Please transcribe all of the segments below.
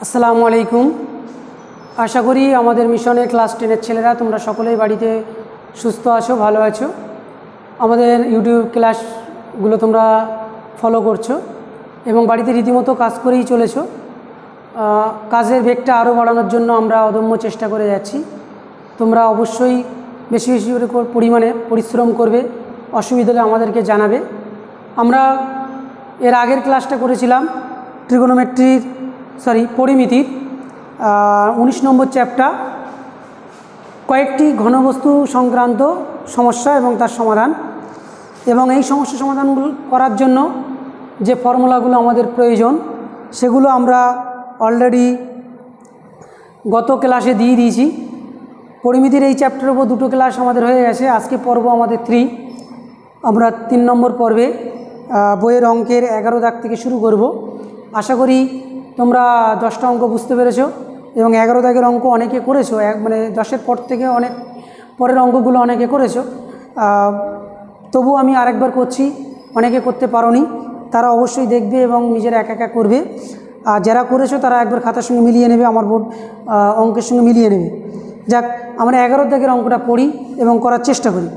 আসসালামু আলাইকুম। আশা করি আমাদের মিশনের ক্লাস 10-এর ছেলেরা তোমরা সকলেই বাড়িতে সুস্থ আছো, ভালো আছো। আমাদের ইউটিউব ক্লাসগুলো তোমরা ফলো করছো এবং বাড়িতে রীতিমতো কাজ করেই চলেছো। কাজের বেগটা আরও বাড়ানোর জন্য আমরা অদম্য চেষ্টা করে যাচ্ছি। তোমরা অবশ্যই বেশি বেশি করে পরিমাণে পরিশ্রম করবে, অসুবিধা হলে আমাদেরকে জানাবে। আমরা এর আগের ক্লাসটা করেছিলাম পরিমিতির 19 নম্বর চ্যাপ্টার, কয়েকটি ঘনবস্তু সংক্রান্ত সমস্যা এবং তার সমাধান। এবং এই সমস্যা সমাধানগুলো করার জন্য যে ফর্মুলাগুলো আমাদের প্রয়োজন সেগুলো আমরা অলরেডি গত ক্লাসে দিয়ে দিয়েছি। পরিমিতির এই চ্যাপ্টারের উপর 2টো ক্লাস আমাদের হয়ে গেছে। আজকে পর্ব আমাদের 3। আমরা 3 নম্বর পর্বে বইয়ের অঙ্কের 11 দাগ থেকে শুরু করব। আশা করি তোমরা 10টা অঙ্ক বুঝতে পেরেছো এবং 11 দাগের অঙ্ক অনেকে করেছো, 10-এর পর থেকে অনেক পরের অঙ্কগুলো অনেকে করেছো। তবু আমি আরেকবার করছি, অনেকে করতে পারোনি তারা অবশ্যই দেখবে এবং নিজেরা একা একা করবে। আর যারা করেছো তারা একবার খাতার সঙ্গে মিলিয়ে নেবে, আমার বোর্ড অঙ্কের সঙ্গে মিলিয়ে নেবে। যাক, আমরা 11 দাগের অঙ্কটা পড়ি এবং করার চেষ্টা করি।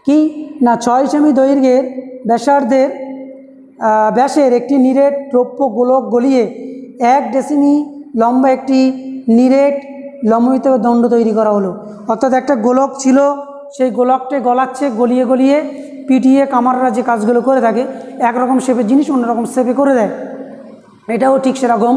কি না, 6 সেমি দৈর্ঘ্যের ব্যাসের একটি নিরেট দ্রব্য গোলক গলিয়ে 1 ডেসিমি লম্বা একটি নিরেট লম্বিত দণ্ড তৈরি করা হলো। অর্থাৎ একটা গোলক ছিল, সেই গোলকটা গলাচ্ছে, গলিয়ে গলিয়ে পিটিয়ে কামাররা যে কাজগুলো করে থাকে, একরকম শেপের জিনিস অন্যরকম শেপে করে দেয়। এটাও ঠিক সেরকম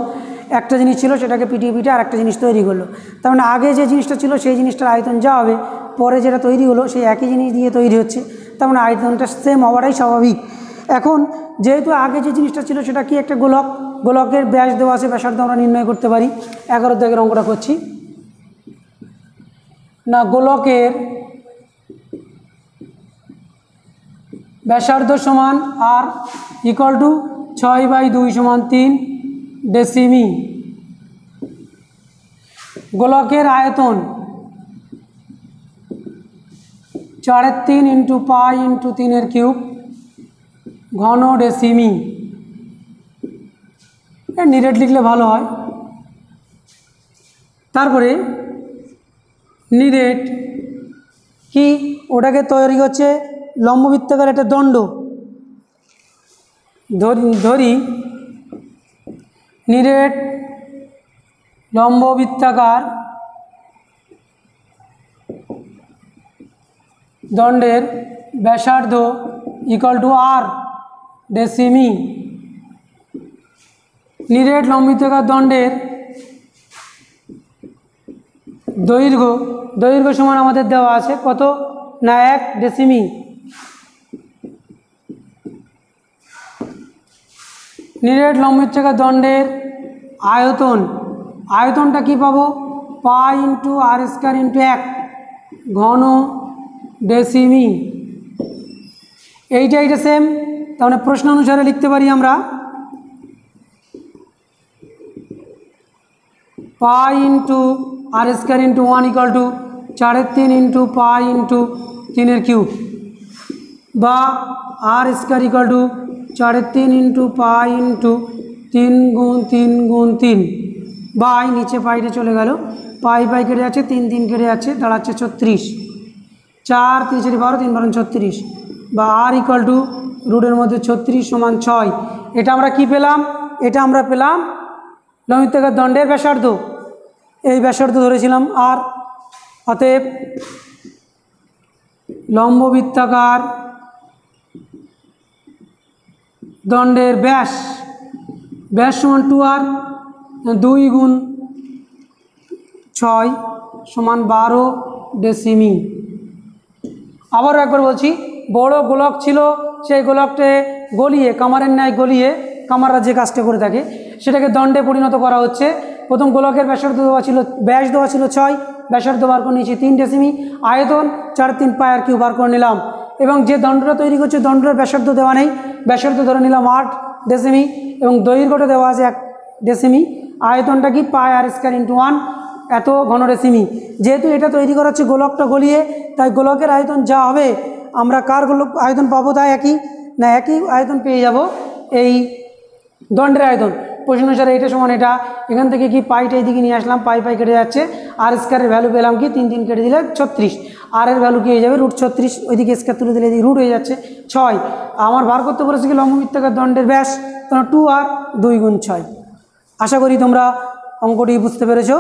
একটা জিনিস ছিল, সেটাকে পিটিয়ে পিটিয়ে আর একটা জিনিস তৈরি করলো। তার মানে আগে যে জিনিসটা ছিল সেই জিনিসটার আয়তন যা হবে, পরে যেটা তৈরি হলো সেই একই জিনিস দিয়ে তৈরি হচ্ছে, তার মানে আয়তনটা সেম হওয়াটাই স্বাভাবিক। এখন যেহেতু আগে যে জিনিসটা ছিল সেটা কি, একটা গোলক, গোলকের ব্যাস দেওয়া আছে, ব্যাসার্ধ আমরা নির্ণয় করতে পারি। 11 দাগের অঙ্কটা করছি না, গোলকের ব্যাসার্ধ সমান আর ইকুয়াল টু 6/2 সমান 3 ডেসিমি। গোলকের আয়তন 4/3 × পাই × 3³ ঘন ডেসিমি। নিরেট লিখলে ভালো হয়। তারপরে নিরেট কি, ওটাকে তৈরি করছে লম্ববৃত্তাকার একটা দণ্ড। ধরি নিরেট লম্ববৃত্তাকার দণ্ডের ব্যাসার্ধ ইকুয়াল টু আর ডেসিমি। নিরেট লম্ববৃত্তাকার দণ্ডের দৈর্ঘ্য সমান আমাদের দেওয়া আছে কত না 1 ডেসিমি। নিরেট লম্ববৃত্তাকার দণ্ডের আয়তনটা কি পাবো, পাই × r² × 1 ঘন ডেসিমি। এইটা সেম, তাহলে প্রশ্ন অনুসারে লিখতে পারি আমরা পাই × r² × 1 = 4/3 × পাই × 3³ বা r² = 4/3 × পাই × 3 × 3 × 3 বাই, নিচে পাইটা চলে গেল, পাই কেটে যাচ্ছে, 3 কেটে যাচ্ছে, দাঁড়াচ্ছে 36। 4 × 3 = 12, 3 × 36 বা r = রুটের মধ্যে 36 সমান 6। এটা আমরা কি পেলাম, এটা আমরা পেলাম লম্ববৃত্তাকার দণ্ডের ব্যাসার্ধ। এই ব্যাসার্ধ ধরেছিলাম আর, অতএব লম্ববৃত্তাকার দণ্ডের ব্যাস সমান 2r, 2 × 6 সমান 12 ডেসিমি। আবারও একবার বলছি, বড় গোলক ছিল, সেই গোলকটা গলিয়ে, কামারের ন্যায় গলিয়ে, কামাররা যে কাজটা করে থাকে সেটাকে দণ্ডে পরিণত করা হচ্ছে। প্রথম গোলকের ব্যাস দেওয়া ছিল 6, ব্যাসার্ধ বার করে নিয়েছি 3 ডেসিমি, আয়তন 4/3 পাই/3 বার করে নিলাম। এবং যে দণ্ডটা তৈরি করছে দণ্ডের ব্যাসার্ধ দেওয়া নেই, ব্যাসার্ধ ধরে নিলাম 8 ডেসিমি এবং দৈর্ঘ্যটা দেওয়া আছে 1 ডেসিমি। আয়তনটা কি, পাই/r² × 1 এত ঘন ডেসিমি। যেহেতু এটা তৈরি করা হচ্ছে গোলকটা গলিয়ে, তাই গোলকের আয়তন যা হবে আমরা কার আয়তন পাবো, তাই একই আয়তন পেয়ে যাব এই দণ্ডের আয়তন। প্রশ্ন অনুসারে এটা সমান এটা, এখান থেকে কি পাইটা এইদিকে নিয়ে আসলাম, পাই পাই কেটে যাচ্ছে, আর স্কোয়ারের ভ্যালু পেলাম কি 3 3 কেটে দিলে 36, আর এর ভ্যালু কি হয়ে যাবে √36, ওইদিকে স্কোয়ার তুলে দিলে এদিকে রুট হয়ে যাচ্ছে 6। আমার বার করতে বলেছে কি লম্ববৃত্তাকার দণ্ডের ব্যাস, তখন 2 আর 2 গুণ 6। আশা করি তোমরা অঙ্কটি বুঝতে পেরেছো।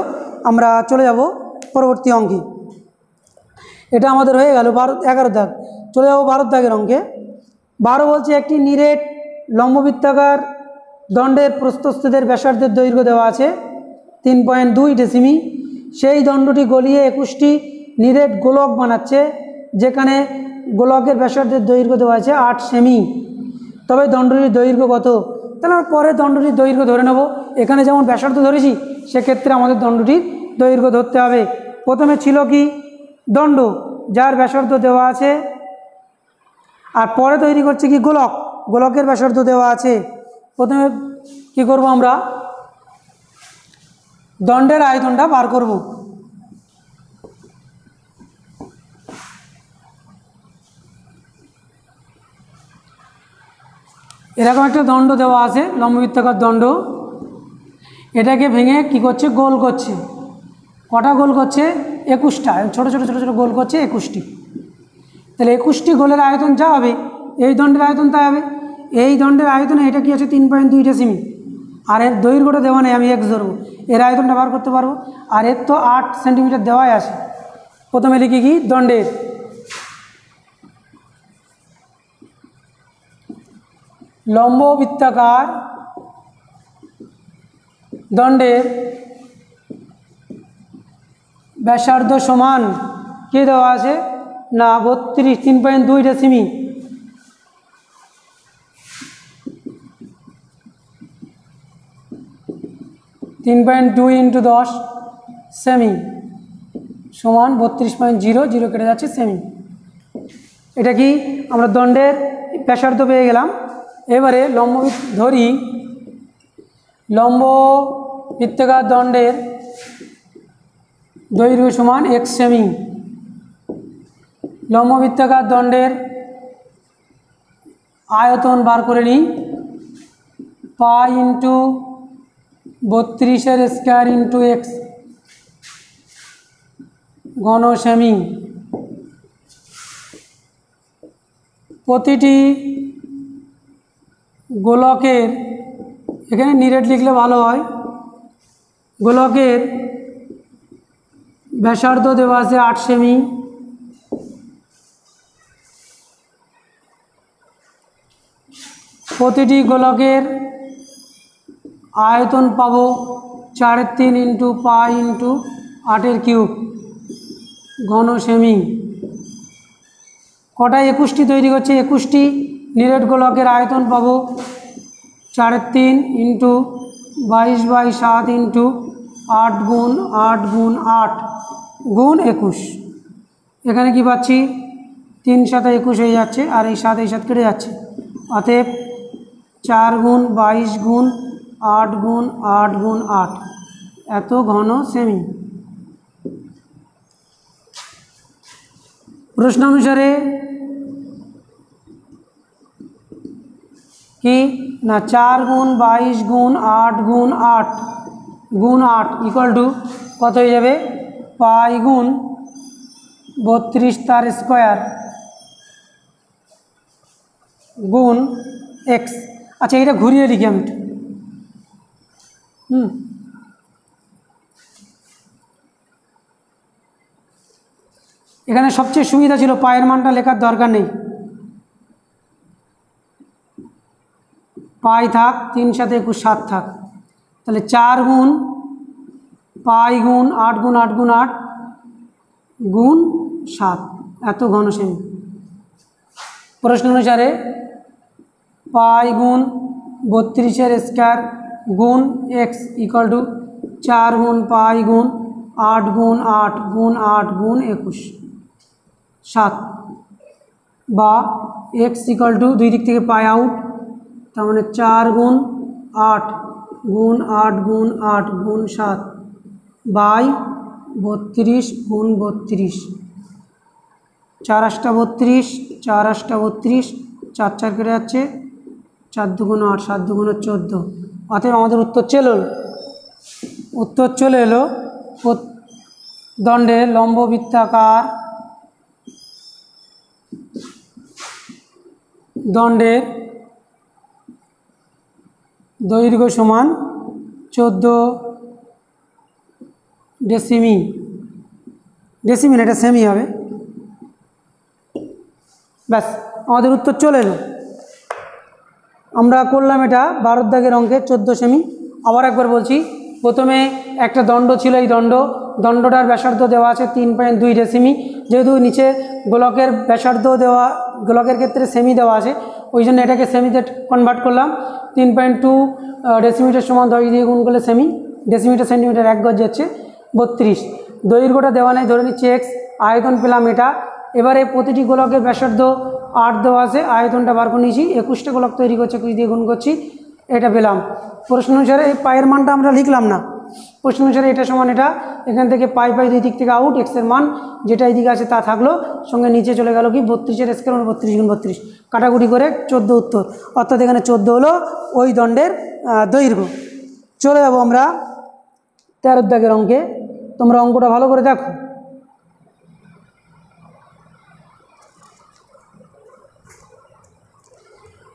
আমরা চলে যাব পরবর্তী অঙ্কে। এটা আমাদের হয়ে গেল 11 দাগ। চলে যাবো 12 দাগের অঙ্কে। 12 বলছে একটি নিরেট লম্ববৃত্তাকার দণ্ডের প্রস্থচ্ছেদের ব্যাসার্ধের দৈর্ঘ্য দেওয়া আছে 3.2 ডেসিমি। সেই দণ্ডটি গলিয়ে 21টি নিরেট গোলক বানাচ্ছে, যেখানে গোলকের ব্যাসার্ধের দৈর্ঘ্য দেওয়া আছে 8 সেমি। তবে দণ্ডটির দৈর্ঘ্য কত? তাহলে আমরা পরে দণ্ডটির দৈর্ঘ্য ধরে নেব। এখানে যেমন ব্যাসার্ধ ধরেছি, সেক্ষেত্রে আমাদের দণ্ডটির দৈর্ঘ্য ধরতে হবে। প্রথমে ছিল কি দণ্ড, যার ব্যাসার্ধ দেওয়া আছে, আর পরে তৈরি করছে কি গোলক, গোলকের ব্যাসার্ধ দেওয়া আছে। প্রথমে কি করব, আমরা দণ্ডের আয়তনটা বার করব। এরকম একটা দণ্ড দেওয়া আছে, লম্ববৃত্তাকার দণ্ড। এটাকে ভেঙে কি করছে, গোল করছে। কটা গোল করছে? 21টা। ছোটো ছোটো ছোটো ছোটো গোল করছে 21টি। তাহলে 21টি গোলের আয়তন যা হবে, এই দণ্ডের আয়তন তা হবে। এই দণ্ডের আয়তনে এটা কি আছে 3.2 ডেসিমি, আর এর দৈর্ঘ্যটা দেওয়া নেই, আমি এক্স ধরবো, এর আয়তনটা বার করতে পারবো। আর এর তো 8 সেন্টিমিটার দেওয়াই আছে। প্রথমে লিখি কি দণ্ডের লম্ববৃত্তাকার দণ্ডের ব্যাসার্ধ সমান কে দেওয়া আছে না 3.2 ডেসিমি। তিন 3.2 × 10 সেমি সমান 32.00 কেটে যাচ্ছে সেমি। এটা কি আমরা দণ্ডের ব্যাসার্ধ পেয়ে গেলাম। এবারে ধরি লম্ববৃত্তাকার দণ্ডের দৈর্ঘ্য সমান 1 সেমি। লম্ববৃত্তাকার দণ্ডের আয়তন বার করে নিই, pi into 32 square into X ঘন সেমি। প্রতিটি গোলকের, এখানে নিরেট লিখলে ভালো হয়, গোলকের ব্যাসার্ধ দেওয়া আছে 8 সেমি। প্রতিটি গোলকের আয়তন পাবো 4/3 ইন্টু পাই ইন্টু 8³ ঘন সেমি। কটায় 21টি তৈরি করছে? 21টি নিরেট গোলকের আয়তন পাবো 4/3 ইন্টু 22/7 ইন্টু 8 গুণ 8 গুণ 8 গুণ 21। এখানে কি পাচ্ছি 3 × 7 = 21 হয়ে যাচ্ছে, আর এই 7 এই 7 কেটে যাচ্ছে। অতএব 4 গুণ 22 গুণ 8 গুণ 8 গুণ 8 এত ঘন সেমি। প্রশ্ন অনুসারে কি না 4 গুণ 22 গুণ 8 গুণ 8 গুণ 8 = কত হয়ে যাবে? পাই গুণ 32 তার স্কোয়ার গুণ এক্স। আচ্ছা, এটা ঘুরিয়ে লিখি আমি একটু। এখানে সবচেয়ে সুবিধা ছিল পায়ের মানটা লেখার দরকার নেই, পাই থাক, 3 × 7 = 21, 7 থাক। তাহলে 4 গুণ পাই গুণ 8 গুণ 8 গুণ 8 গুণ 7 এত ঘন সেমি। প্রশ্ন অনুসারে পাই গুণ 32 স্কোয়ার গুণ এক্স = 4 গুণ পাই গুণ 8 গুণ 8 গুণ 8 গুণ 21 7, বা এক্স = দুই দিক থেকে পাই আউট, তার মানে 4 গুণ 8 গুণ 8 গুণ 8 গুণ 7 বাই 32 গুণ 32। 4 × 8 = 32, 4 × 8 = 32, 4 4 কেটে যাচ্ছে, 4 2 গুণ 8, 7 2 গুণ 14। অতএব আমাদের উত্তর চলে এলো দণ্ডের লম্ব বৃত্তাকার দণ্ডের দৈর্ঘ্য সমান 14 ডেসিমিল, এটা সেমি হবে। ব্যাস, আমাদের উত্তর চলে এলো। আমরা করলাম এটা 12 দাগের অঙ্কে 14 সেমি। আবার একবার বলছি, প্রথমে একটা দণ্ড ছিল, এই দণ্ডটার ব্যাসার্ধ দেওয়া আছে 3.2 ডেসিমি। যেহেতু নিচে গোলকের ব্যাসার্ধ দেওয়া, গোলকের ক্ষেত্রে সেমি দেওয়া আছে, ওই জন্য এটাকে সেমিতে কনভার্ট করলাম। 3.2 ডেসিমিটার সমান 10 দিয়ে গুণ করলে সেমি, ডেসিমিটার সেন্টিমিটার 1 গজ যাচ্ছে 32। দৈর্ঘ্যটা দেওয়া নেই, ধরে নিচ্ছি এক্স, আয়তন পেলাম এটা। এবারে প্রতিটি গোলকের ব্যাসার্ধ 8 দেওয়া আছে, আয়তনটা বার করে নিয়েছি, 21টা গোলক তৈরি করছে, 21 দিয়ে গুণ করছি, এটা পেলাম। প্রশ্ন অনুসারে এই পায়ের মানটা আমরা লিখলাম না, প্রশ্ন অনুসারে এটা সমান এটা, এখান থেকে পাই দুই দিক থেকে আউট, এক্সের মান যেটা এইদিকে আছে তা থাকলো, সঙ্গে নিচে চলে গেল কি 32-এর স্কয়ার 32 গুণ 32, কাটাকুটি করে 14 উত্তর। অর্থাৎ এখানে 14 হলো ওই দণ্ডের দৈর্ঘ্য। চলে যাবো আমরা 13 দাগের অঙ্কে। তোমরা অঙ্কটা ভালো করে দেখো।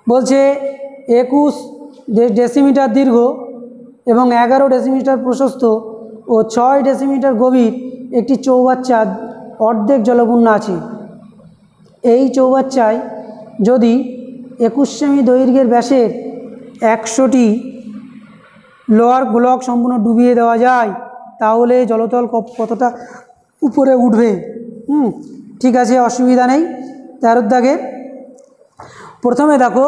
বলছে 21 ডেসিমিটার দীর্ঘ এবং 11 ডেসিমিটার প্রশস্ত ও 6 ডেসিমিটার গভীর একটি চৌবাচ্চা অর্ধেক জলপূর্ণ আছে। এই চৌবাচ্চায় যদি 21 সেমি দৈর্ঘ্যের ব্যাসের 100টি লোহার গোলক সম্পূর্ণ ডুবিয়ে দেওয়া যায়, তাহলে জলতল কতটা উপরে উঠবে? ঠিক আছে, অসুবিধা নেই। 13 দাগের প্রথমে দেখো,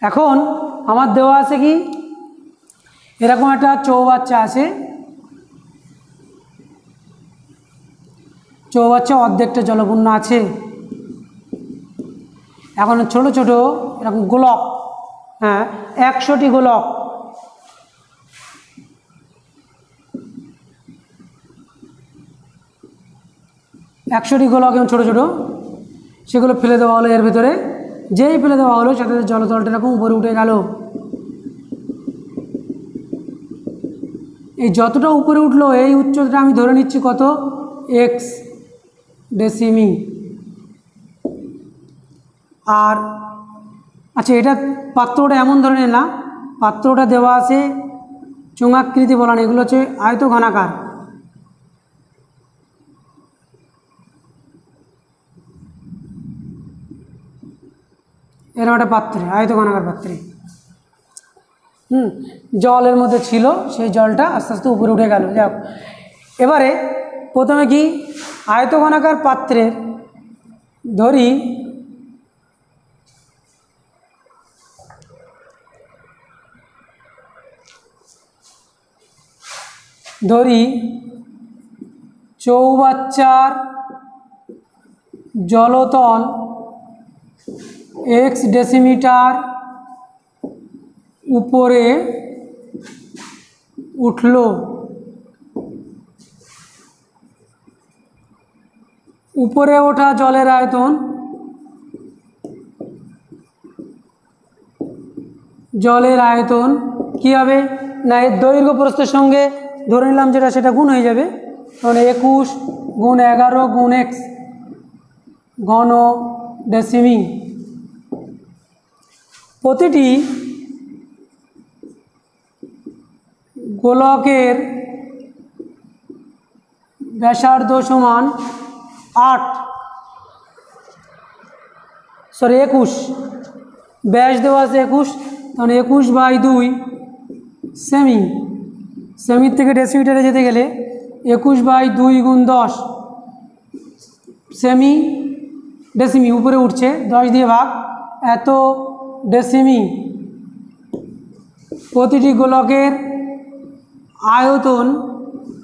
এখন আমার দেওয়া আছে কি, এরকম একটা চৌবাচ্চা আছে, চৌবাচ্চা অর্ধেকটা জলপূর্ণ আছে। এখন ছোট ছোট এরকম গোলক, 100টি গোলক, এবং ছোটো ছোটো সেগুলো ফেলে দেওয়া হলো এর ভেতরে। যেই ফেলে দেওয়া হলো সাথে জলতলটা এরকম উপরে উঠে গেল। এই যতটা উপরে উঠলো এই উচ্চতাটা আমি ধরে নিচ্ছি কত, এক্স ডেসিমি। আর আচ্ছা, এটা পাত্রটা এমন ধরনের না, পাত্রটা দেওয়া আছে চোঙাকৃতি বলা নেই, এগুলো হচ্ছে আয়তঘনাকার। এরকম একটা পাত্রে, আয়তঘনাকার পাত্রে জলের মধ্যে ছিল, সেই জলটা আস্তে আস্তে উপরে উঠে গেল। যাক, এবারে প্রথমে কি আয়তঘনাকার পাত্রের ধরি চৌবাচ্চার জলতল x ডেসিমিটার উপরে উঠল। উপরে ওঠা জলের আয়তন কি হবে না, এর দৈর্ঘ্য প্রস্থের সঙ্গে ধরে নিলাম যেটা, সেটা গুণ হয়ে যাবে। তখন 21 গুণ 11 গুণ x ঘন ডেসিমি। প্রতিটি গোলকের ব্যাসার্ধ সমান 21, ব্যাস দেওয়া আছে 21, তখন 21/2 সেমির থেকে ডেসিমিটারে যেতে গেলে 21/2 গুণ 10 সেমি, ডেসিমি উপরে উঠছে 10 দিয়ে ভাগ, এত ডেসিমি। প্রতিটি গোলকের আয়তন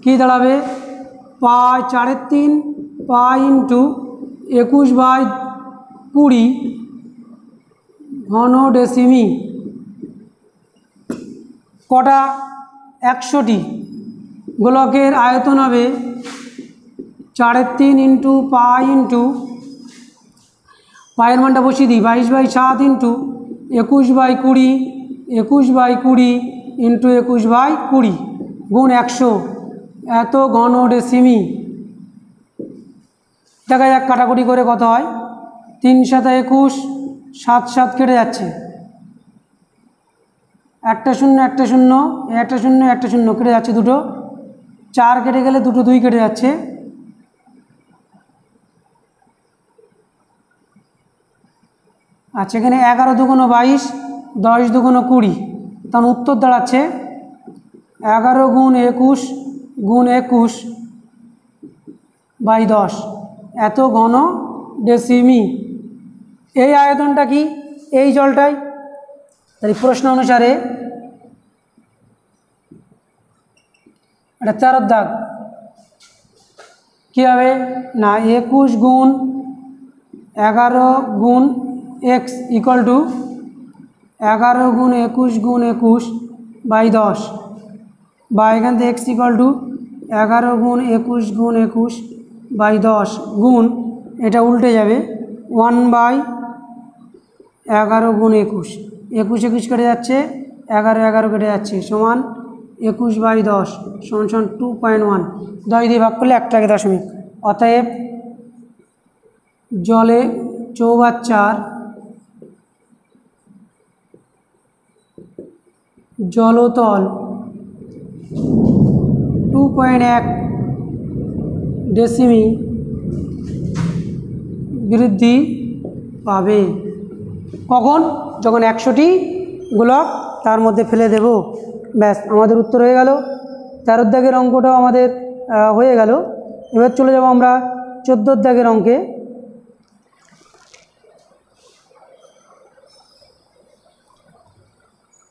কি দাঁড়াবে, পাই 3.5 পাই ইন্টু 21/20 ঘন ডেসিমি কটা 100টি গোলকের আয়তন হবে 4/3 ইন্টু পাই ইন্টু পায়ের মানটা বসিয়ে দিই 22/7 ইন্টু 21/20 21/20 ইন্টু 21/20 গুণ 100 এত ঘন ডেসিমি। দেখা যাক কাটাকুটি করে কত হয়। 3 × 7 = 21, 7 7 কেটে যাচ্ছে, একটা শূন্য একটা শূন্য একটা শূন্য একটা শূন্য কেটে যাচ্ছে, দুটো 4 কেটে গেলে দুটো 2 কেটে যাচ্ছে, আচ্ছা এখানে 11 × 2 = 22, 10 × 2 = 20, তখন উত্তর দাঁড়াচ্ছে 11 × 21 × 21/10 এত ঘন ডেসিমি। এই আয়তনটা কি এই জলটাই, তাই প্রশ্ন অনুসারে এটা 4 দাগ কী হবে না 21 × 11 × x = 11 × 21 × 21/10 বা এখান থেকে x = 11 × 21 × 21/10 গুণ এটা উল্টে যাবে 1/11 × 21, 21 21 কেটে যাচ্ছে, 11 11 কেটে যাচ্ছে, সমান 21/10 সমান 2.1, 10 দিয়ে ভাগ করলে 1 টাকা দশমিক। অতএব জলে চৌবাচ্চার জলতল 2.1 ডেসিমি বৃদ্ধি পাবে। কখন? যখন 100টি গোলক তার মধ্যে ফেলে দেব। ব্যাস আমাদের উত্তর হয়ে গেল। 13 দাগের অঙ্কটাও আমাদের হয়ে গেল। এবার চলে যাব আমরা 14 দাগের অঙ্কে।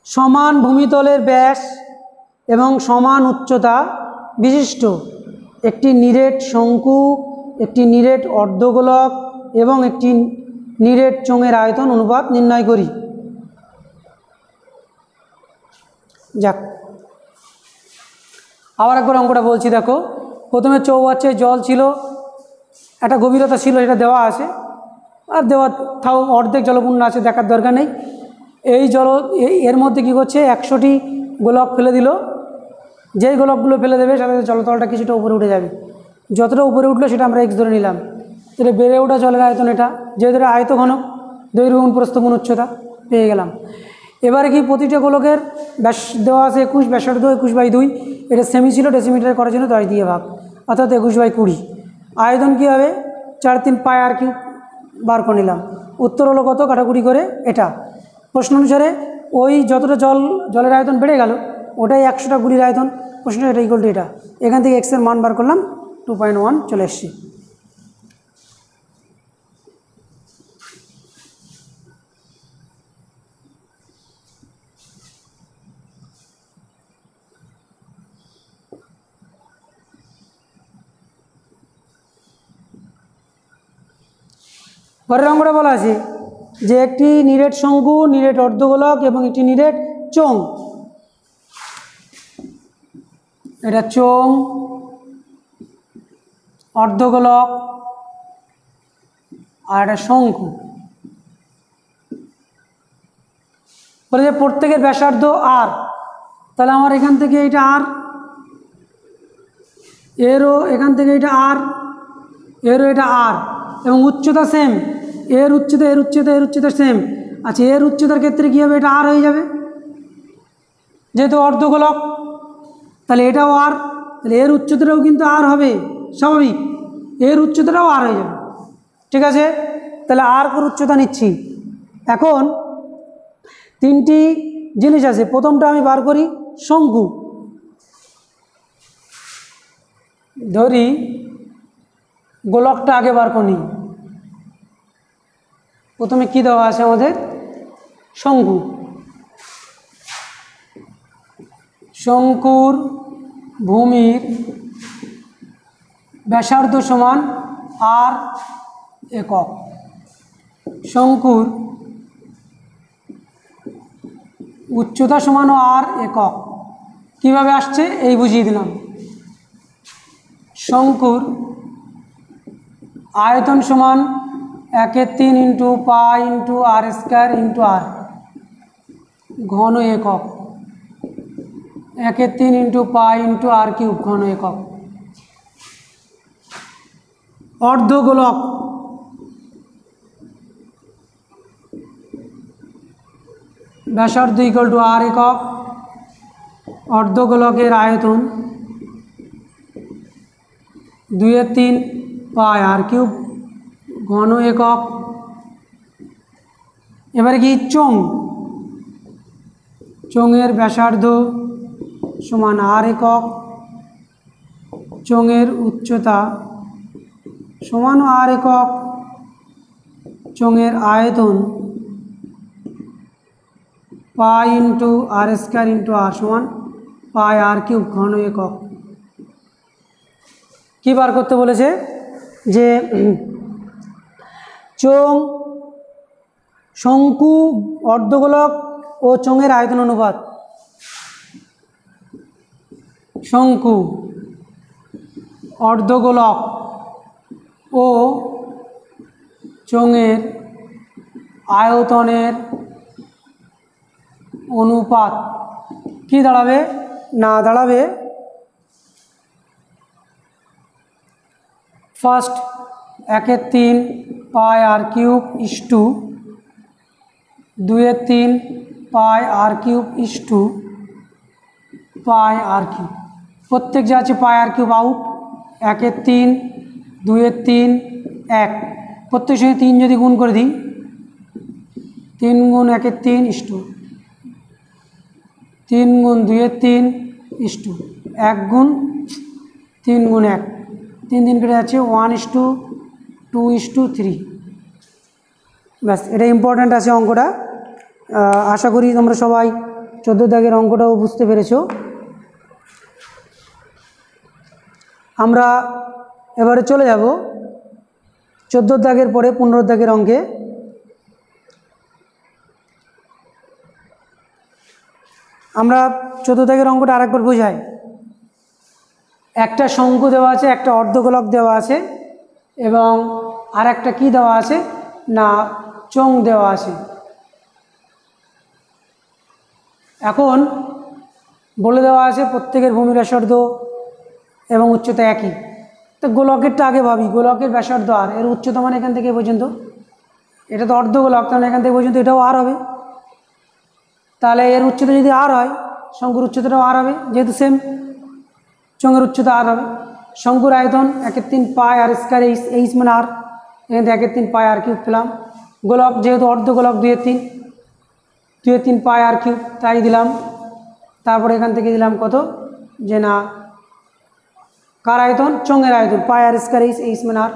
সমান ভূমিতলের ব্যাস এবং সমান উচ্চতা বিশিষ্ট একটি নিরেট শঙ্কু, একটি নিরেট অর্ধগোলক এবং একটি নিরেট চোঙের আয়তন অনুপাত নির্ণয় করি। যাক আবার একবার অঙ্কটা বলছি, দেখো প্রথমে চৌবাচ্চায় জল ছিল, একটা গভীরতা ছিল, এটা দেওয়া আছে, আর দেওয়া তাও অর্ধেক জলপূর্ণ আছে, দেখার দরকার নেই। এই এর মধ্যে কী করছে 100টি গোলক ফেলে দিল, যেই গোলকগুলো ফেলে দেবে সাথে জলতলটা কিছুটা উপরে উঠে যাবে, যতটা উপরে উঠলো সেটা আমরা এক্স ধরে নিলাম। তাহলে বেড়ে ওঠা জলের আয়তন এটা, যেহেতু আয়ত ঘন, দৈর্ঘ্য গুণ প্রস্থ গুণ উচ্চতা পেয়ে গেলাম। এবারে কি প্রতিটা গোলকের ব্যাস দেওয়া আছে 21, ব্যাসার্ধ 21/2, এটা সেমি ছিল, ডেসিমিটারে করার জন্য 10 দিয়ে ভাগ, অর্থাৎ 21/20। আয়তন কী হবে 4/3 পাই আর কিউব বার করে নিলাম। উত্তর হলো কত কাটাকুটি করে এটা। প্রশ্ন অনুসারে ওই যতটা জলের আয়তন বেড়ে গেল ওটাই 100টা গুলির আয়তন, প্রশ্ন এটা ইকুয়াল টু এটা। এখান থেকে এক্সের মান বার করলাম 2.1 চলে এসছি। পরের অঙ্কটা বলা আছে যে একটি নিরেট শঙ্কু, নিরেট অর্ধগোলক এবং একটি নিরেট চোঙ, এটা চোঙ, অর্ধগোলক আর এটা শঙ্কু, বলে যে প্রত্যেকের ব্যাসার্ধ আর, তাহলে আমার এখান থেকে এটা আর, এরও এখান থেকে এটা আর, এরও এটা আর, এবং উচ্চতা সেম, এর উচ্চতা এর উচ্চতা এর উচ্চতা সেম। আচ্ছা এর উচ্চতার ক্ষেত্রে কী হবে, এটা আর হয়ে যাবে যেহেতু অর্ধগোলক, তাহলে এটাও আর, তাহলে এর উচ্চতাটাও কিন্তু আর হবে, স্বাভাবিক, এর উচ্চতাটাও আর হয়ে যাবে, ঠিক আছে। তাহলে আর করে উচ্চতা নিচ্ছি। এখন 3টি জিনিস আছে, প্রথমটা আমি বার করি শঙ্কু, ধরি গোলকটা আগে বার করি। প্রথমে কি দেওয়া আছে আমাদের শঙ্কু, শঙ্কুর ভূমির ব্যাসার্ধ সমান আর একক। শঙ্কুর উচ্চতা সমান আর একক। কিভাবে আসছে এই বুঝিয়ে দিলাম। শঙ্কুর আয়তন সমান 1/3 ইন্টু পাই ইন্টু আর স্কোয়ার ইন্টু আর, ঘন একক। 1/3 ইন্টু পাই ইন্টু আর কিউব, ঘন একক। অর্ধগোলক ব্যাসার্ধ ইকুয়াল টু আর একক। অর্ধগোলকের আয়তন 2/3 পাই আর কিউব, ঘন একক। এবারে কি চোঙ, চোঙের ব্যাসার্ধ সমান আর একক। চোঙের উচ্চতা সমান আর একক। চোঙের আয়তন পাই ইন্টু আর স্কোয়ার ইন্টু আর সমান পাই আর কিউব, ঘন একক। কী বার করতে বলেছে যে চোঙ, শঙ্কু, অর্ধগোলক ও চোঙের আয়তন অনুপাত। শঙ্কু, অর্ধগোলক ও চোঙের আয়তনের অনুপাত কি দাঁড়াবে? না, দাঁড়াবে ফার্স্ট 1/3 পাই আর কিউব ইস্টু 2/3 পাই আর কিউব ইস্টু পাই আর কিউব। প্রত্যেক যা আছে পাই আর কিউব আউট। 1/3, 2/3, 1, প্রত্যেক সঙ্গে 3 যদি গুণ করে দিই, 3 গুণ 1/3 ইস্টু 3 গুণ 2/3 ইস্টু 1 গুণ 3 গুণ 1, 3 দিন কেটে যাচ্ছে 1:2:3। ব্যাস, এটা ইম্পর্ট্যান্ট আছে অঙ্কটা। আশা করি তোমরা সবাই 14 দাগের অঙ্কটাও বুঝতে পেরেছো। আমরা এবারে চলে যাব 14 দাগের পরে 15 দাগের অঙ্কে। আমরা 14 দাগের অঙ্কটা আরেকবার বোঝাই। একটা শঙ্কু দেওয়া আছে, একটা অর্ধগোলক দেওয়া আছে এবং আর একটা কী দেওয়া আছে না চোঙ দেওয়া আছে। এখন বলে দেওয়া আছে প্রত্যেকের ভূমি ব্যাসার্ধ এবং উচ্চতা একই। তো গোলকেরটা আগে ভাবি। গোলকের ব্যাসার্ধ আর, এর উচ্চতা মানে এখান থেকে পর্যন্ত, এটা তো অর্ধগোলক, তাহলে এখান থেকে পর্যন্ত এটাও আর হবে। তাহলে এর উচ্চতা যদি আর হয়, শঙ্কুর উচ্চতাটাও আর হবে, যেহেতু সেম। চোঙের উচ্চতা আর হবে। শঙ্কুর আয়তন 1/3 পাই আর স্কোয়ার, এইচ মানে আর, এখান থেকে 1/3 পাই আর কিউব পেলাম। গোলক যেহেতু অর্ধগোলক 2/3 পাই আর কিউব, তাই দিলাম। তারপরে এখান থেকে দিলাম কত, যে না কার আয়তন, চোঙের আয়তন পাই আর স্কোয়ার, এইচ মানে আর,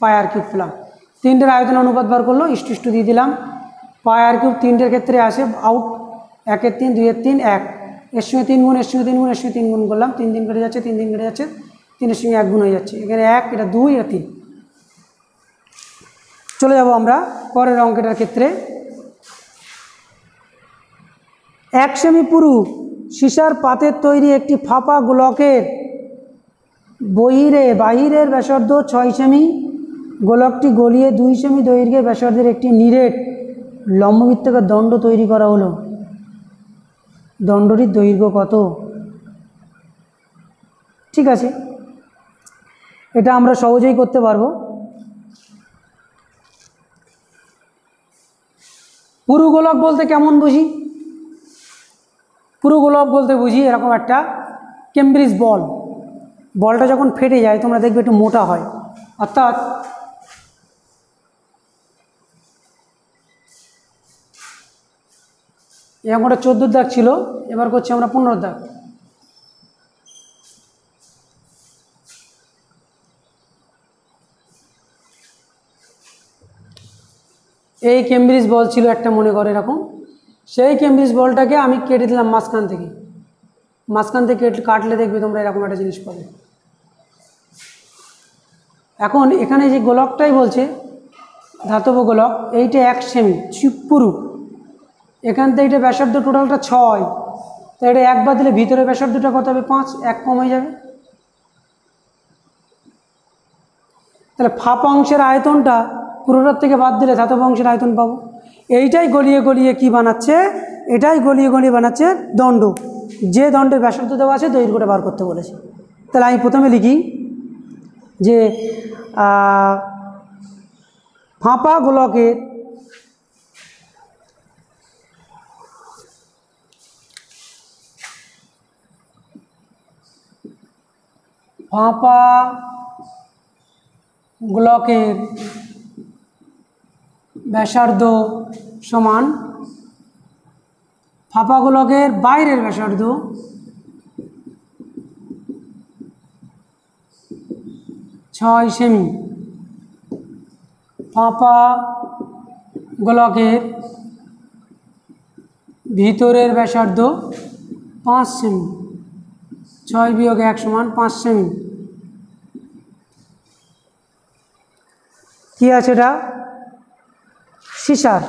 পাই আর কিউব পেলাম। তিনটের আয়তন অনুপাত বার করলো, ইস্টু দিয়ে দিলাম। পাই আর কিউব তিনটের ক্ষেত্রে আসে আউট, 1/3, 2/3, 1, এর সঙ্গে 3 গুণ, এর সঙ্গে 3 গুণ, এর সঙ্গে 3 গুণ করলাম। 3 দিন কেটে যাচ্ছে, 3 দিন কেটে যাচ্ছে, 3-এর সঙ্গে 1 গুণ হয়ে যাচ্ছে। এখানে 1, এটা 2, এটা 3। চলে যাব আমরা পরের অঙ্কটার ক্ষেত্রে। 1 সেমি পুরু সীসার পাতের তৈরি একটি ফাঁপা গোলকের বাহিরের ব্যাসার্ধ 6 সেমি। গোলকটি গলিয়ে 2 সেমি দৈর্ঘ্যের ব্যাসার্ধের একটি নিরেট লম্ববৃত্তাকার দণ্ড তৈরি করা হলো। দণ্ডটির দৈর্ঘ্য কত? ঠিক আছে, এটা আমরা সহজেই করতে পারবো। পুরু গোলক বলতে কেমন বুঝি? পুরু গোলক বলতে বুঝি এরকম একটা কেমব্রিজ বল। বলটা যখন ফেটে যায় তোমরা দেখবে একটু মোটা হয়, অর্থাৎ এই অঙ্কটা 14 দাগ ছিল, এবার করছি আমরা 15 দাগ। এই কেমব্রিজ বল ছিল একটা, মনে করে এরকম। সেই কেমব্রিজ বলটাকে আমি কেটে দিলাম মাঝখান থেকে। মাঝখান থেকে কাটলে দেখবে তোমরা এরকম একটা জিনিস পাবে। এখন এখানে যে গোলকটাই বলছে, ধাতব গোলক, এইটা 1 সেমি পুরু, এখান থেকে এটা ব্যাসার্ধ টোটালটা 6, তো এটা 1 বাদ দিলে ভিতরে ব্যাসার্ধটা কত হবে 5, 1 কম হয়ে যাবে। তাহলে ফাঁপা অংশের আয়তনটা পুরোটার থেকে বাদ দিলে ধাতব অংশের আয়তন পাবো। এইটাই গলিয়ে গলিয়ে কি বানাচ্ছে, এটাই গলিয়ে গলিয়ে বানাচ্ছে দণ্ড, যে দণ্ডের ব্যাসার্ধ দেওয়া আছে দৈর্ঘ্যটা বার করতে বলেছে। তাহলে আমি প্রথমে লিখি যে ফাঁপা গোলকের ফাঁপা গোলকের ব্যাসার্ধ সমান ফাঁপা গোলকের বাইরের ব্যাসার্ধ ছয় সেমি, ফাঁপা গোলকের ভিতরের ব্যাসার্ধ 5 সেমি, 6 বিয়োগ 1 সমান 5 সেমি। কি আছে এটা? সিসার।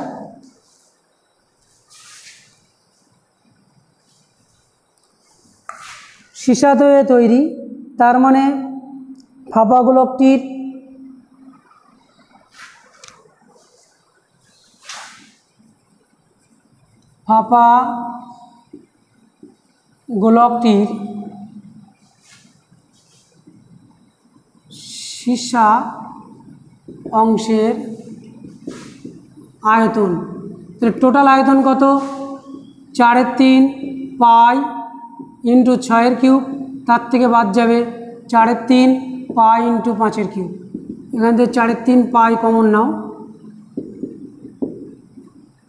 সীসা দিয়ে তৈরি, তার মানে ফাঁপা গোলকটির সীসা অংশের আয়তন, টোটাল আয়তন কত? 4/3 পাই ইন্টু 6 কিউব, তার থেকে বাদ যাবে 4/3 পাই ইন্টু 5 কিউব। এখান থেকে 4/3 পাই কমন নাও,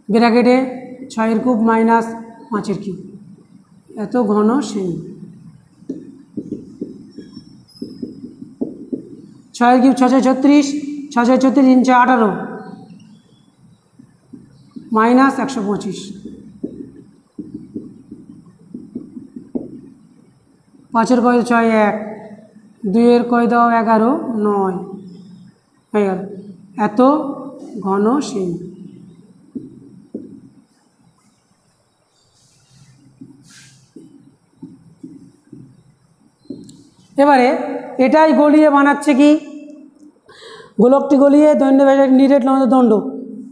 ব্র্যাকেটে 6 কিউব মাইনাস 5 কিউব, এত ঘন সেমি। 6 কিউব 6 36, 6 36 ইঞ্চে 18 মাইনাস 125, 5 কয় 6 1, 2 কয় দাও 11 9 হয়ে গেল, এত ঘন সেমি। এবারে এটাই গলিয়ে বানাচ্ছে কি, গোলকটি গলিয়ে দণ্ড ব্যাসার্ধ নিরেট দণ্ড,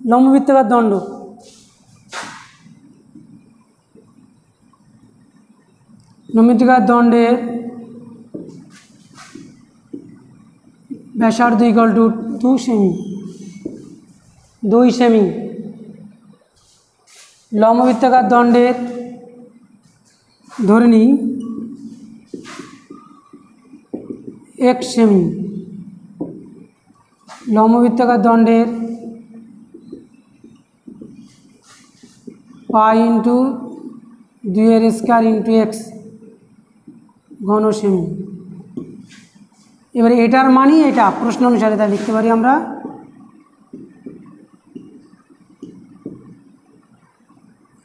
লম্ববৃত্তাকার দণ্ড। লম্ববৃত্তাকার দণ্ডের ব্যাসার্ধ ইকুয়াল টু 2 সেমি, 2 সেমি। লম্ববৃত্তাকার দণ্ডের ধরে নিই 1 সেমি, লম্ববৃত্তাকার দণ্ডের পাই ইন্টু 2 স্কয়ার ইন্টু এক্স ঘন সেমি। এবারে এটার মানই এটা প্রশ্ন অনুসারে তা লিখতে পারি আমরা,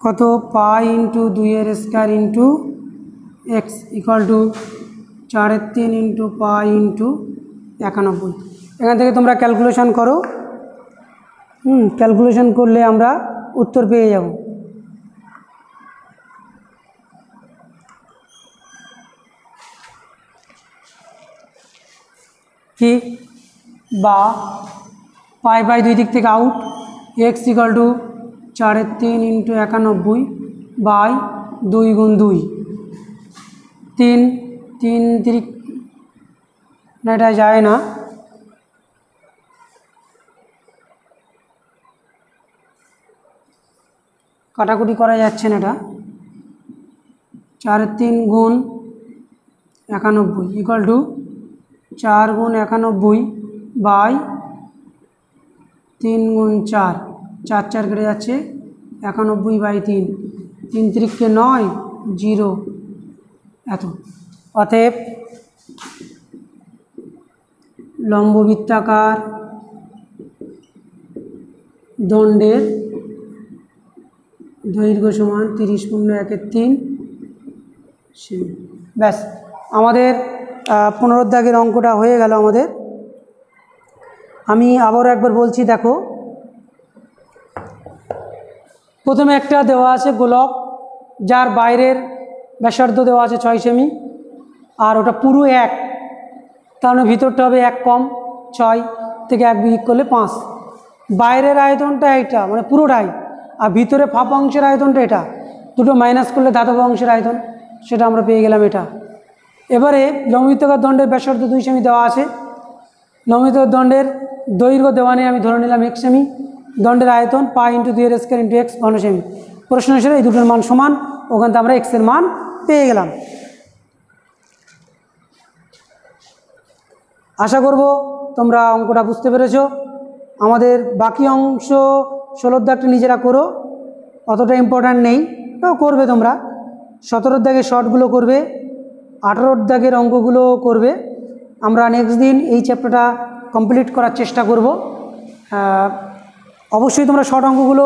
কত? পাই into 2 square into x equal to 4/3 into pi into 91। এখান থেকে তোমরা ক্যালকুলেশন করো, ক্যালকুলেশন করলে আমরা উত্তর পেয়ে যাব। কি বা পাই বাই 2 দিক থেকে out, x equal to 4/3 into 91 by 2 গুণ 2, 3 3 3 না, এটা যায় না, কাটাকুটি করা যাচ্ছে না, এটা 4/3 গুণ 91 ইকুয়াল টু 4 গুণ 91 বাই 3 গুণ 4, 4 4 কেটে যাচ্ছে, 91 বাই 3, 3 3 9 0, এত। অতএব লম্ববৃত্তাকার দণ্ডের দৈর্ঘ্য সমান 30 × 1/3 সেমি। ব্যাস, আমাদের পুনরুদ্ধারের অঙ্কটা হয়ে গেল আমাদের। আমি আবারও একবার বলছি, দেখো প্রথমে একটা দেওয়া আছে গোলক, যার বাইরের ব্যাসার্ধ দেওয়া আছে 6 সেমি, আর ওটা পুরো 1, তার মানে ভিতরটা হবে 1 কম 6 থেকে 1 বিয়োগ করলে 5। বাইরের আয়তনটা এটা মানে পুরোটাই, আর ভিতরে ফাঁপা অংশের আয়তনটা এটা, দুটো মাইনাস করলে ধাতব অংশের আয়তন, সেটা আমরা পেয়ে গেলাম এটা। এবারে লম্ববৃত্তাকার দণ্ডের ব্যাসার্ধ 2 সেমি দেওয়া আছে। লম্ববৃত্তাকার দণ্ডের দৈর্ঘ্য দেওয়া নেই, আমি ধরে নিলাম 1 সেমি। দণ্ডের আয়তন π × 2r² × x ঘন সেমি। প্রশ্ন হিসেবে এই দুটোর মান সমান, ওখান থেকে আমরা এক্সের মান পেয়ে গেলাম। আশা করব তোমরা অঙ্কটা বুঝতে পেরেছো। আমাদের বাকি অংশ 16 দাগটা নিজেরা করো, অতটা ইম্পর্ট্যান্ট নেই, তাও করবে তোমরা। 17 দাগের শর্টগুলো করবে, 18 দাগের অঙ্কগুলো করবে। আমরা নেক্সট দিন এই চ্যাপ্টারটা কমপ্লিট করার চেষ্টা করব। অবশ্যই তোমরা শর্ট অঙ্কগুলো,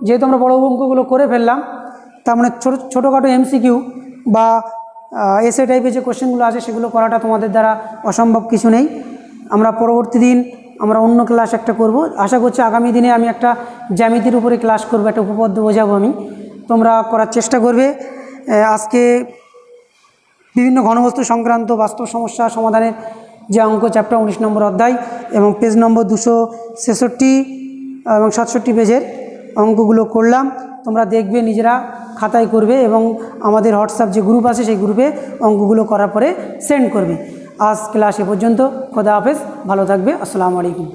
যেহেতু আমরা বড় অঙ্কগুলো করে ফেললাম, তার মানে ছোটোখাটো এমসিকিউ বা এসএ টাইপের যে কোশ্চেনগুলো আছে সেগুলো করাটা তোমাদের দ্বারা অসম্ভব কিছু নেই। আমরা পরবর্তী দিন আমরা অন্য ক্লাস একটা করব। আশা করছি আগামী দিনে আমি একটা জ্যামিতির উপরে ক্লাস করব, একটা উপপাদ্য বোঝাবো আমি, তোমরা করার চেষ্টা করবে। আজকে বিভিন্ন ঘনবস্তু সংক্রান্ত বাস্তব সমস্যা সমাধানের যে অঙ্ক চ্যাপ্টার 19 নম্বর অধ্যায় এবং পেজ নম্বর 266 এবং 67 পেজের অঙ্কগুলো করলাম। তোমরা দেখবে, নিজেরা খাতায় করবে এবং আমাদের হোয়াটসঅ্যাপ যে গ্রুপ আছে সেই গ্রুপে অঙ্কগুলো করার পরে সেন্ড করবে। আজ ক্লাস এ পর্যন্ত। খোদা হাফেজ, ভালো থাকবে। আসসালামু আলাইকুম।